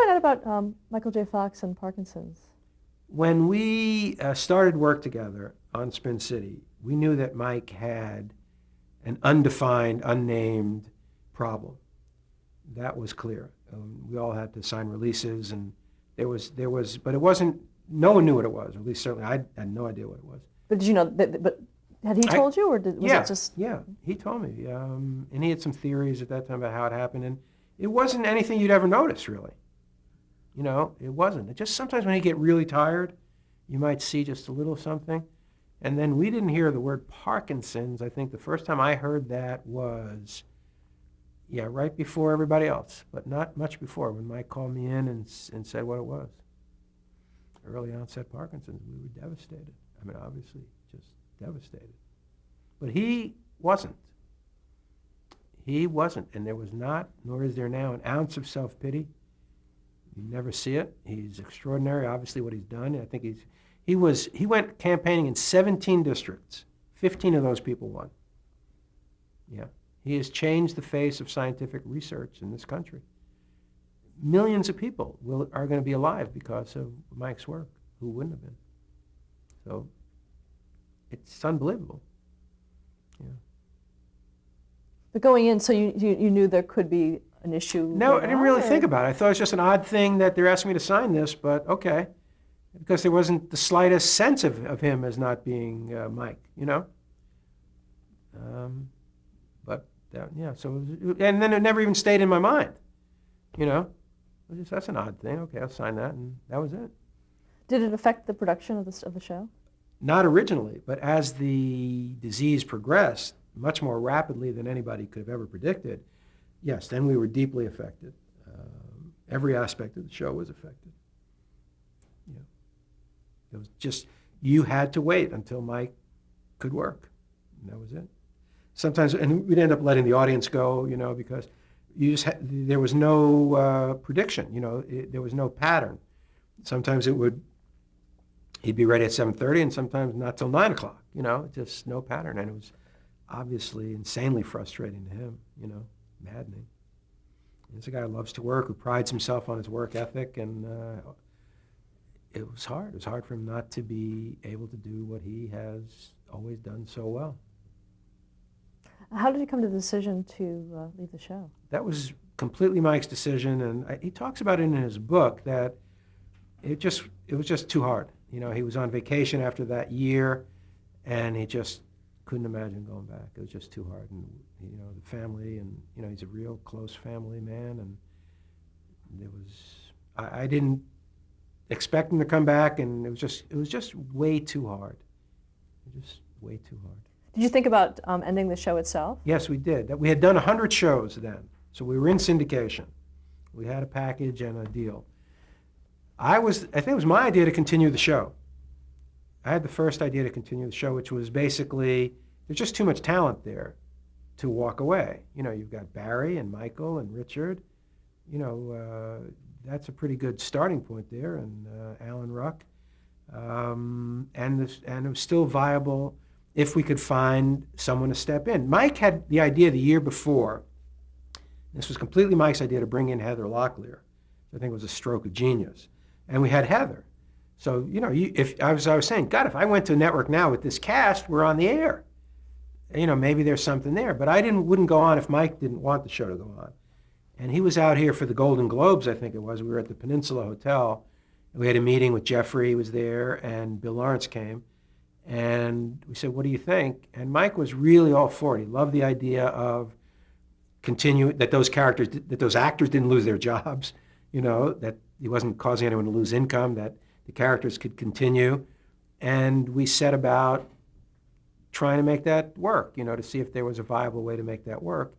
find out about Michael J. Fox and Parkinson's? When we started work together on Spin City, we knew that Mike had an undefined, unnamed problem. That was clear. We all had to sign releases, and there was, but it wasn't. No one knew what it was. Or at least certainly, I had no idea what it was. But did you know? But had he told you, or was it just? Yeah, he told me, and he had some theories at that time about how it happened, and it wasn't anything you'd ever notice, really. You know, it wasn't. It just sometimes when you get really tired, you might see just a little something. And then we didn't hear the word Parkinson's. I think the first time I heard that was, right before everybody else, but not much before, when Mike called me in and said what it was. Early onset Parkinson's. We were devastated. I mean, obviously, just devastated. But he wasn't. He wasn't. And there was not, nor is there now, an ounce of self-pity. You never see it. He's extraordinary, obviously, what he's done. I think he went campaigning in 17 districts. 15 of those people won. Yeah. He has changed the face of scientific research in this country. Millions of people are going to be alive because of Mike's work, who wouldn't have been. So it's unbelievable. Yeah. But going in, so you knew there could be an issue? No, I didn't really think about it. I thought it was just an odd thing that they're asking me to sign this, but okay. Because there wasn't the slightest sense of him as not being Mike, you know? So, and then it never even stayed in my mind, you know? That's an odd thing. Okay, I'll sign that, and that was it. Did it affect the production of the show? Not originally, but as the disease progressed much more rapidly than anybody could have ever predicted, yes, then we were deeply affected. Every aspect of the show was affected. Yeah. It was just, you had to wait until Mike could work, and that was it. Sometimes, and we'd end up letting the audience go, you know, because there was no prediction, you know, there was no pattern. Sometimes he'd be ready at 7:30, and sometimes not till 9 o'clock, you know, just no pattern. And it was obviously insanely frustrating to him, you know, maddening. He's a guy who loves to work, who prides himself on his work ethic, and it was hard. It was hard for him not to be able to do what he has always done so well. How did you come to the decision to leave the show? That was completely Mike's decision, and he talks about it in his book that it was just too hard. You know, he was on vacation after that year, and he just couldn't imagine going back. It was just too hard, and you know, the family, and you know, he's a real close family man, and I didn't expect him to come back, and it was just way too hard. Just way too hard. Did you think about ending the show itself? Yes, we did. We had done 100 shows then, so we were in syndication. We had a package and a deal. I think it was my idea to continue the show. I had the first idea to continue the show, which was basically, there's just too much talent there to walk away. You know, you've got Barry and Michael and Richard. You know, that's a pretty good starting point there, and Alan Ruck. And it was still viable if we could find someone to step in. Mike had the idea the year before. This was completely Mike's idea to bring in Heather Locklear. I think it was a stroke of genius. And we had Heather. So, you know, I was saying, God, if I went to a network now with this cast, we're on the air. You know, maybe there's something there. But I wouldn't go on if Mike didn't want the show to go on. And he was out here for the Golden Globes, I think it was. We were at the Peninsula Hotel. And we had a meeting with Jeffrey, was there, and Bill Lawrence came. And we said, what do you think? And Mike was really all for it. He loved the idea of that those actors didn't lose their jobs, you know, that he wasn't causing anyone to lose income, that the characters could continue. And we set about trying to make that work, you know, to see if there was a viable way to make that work.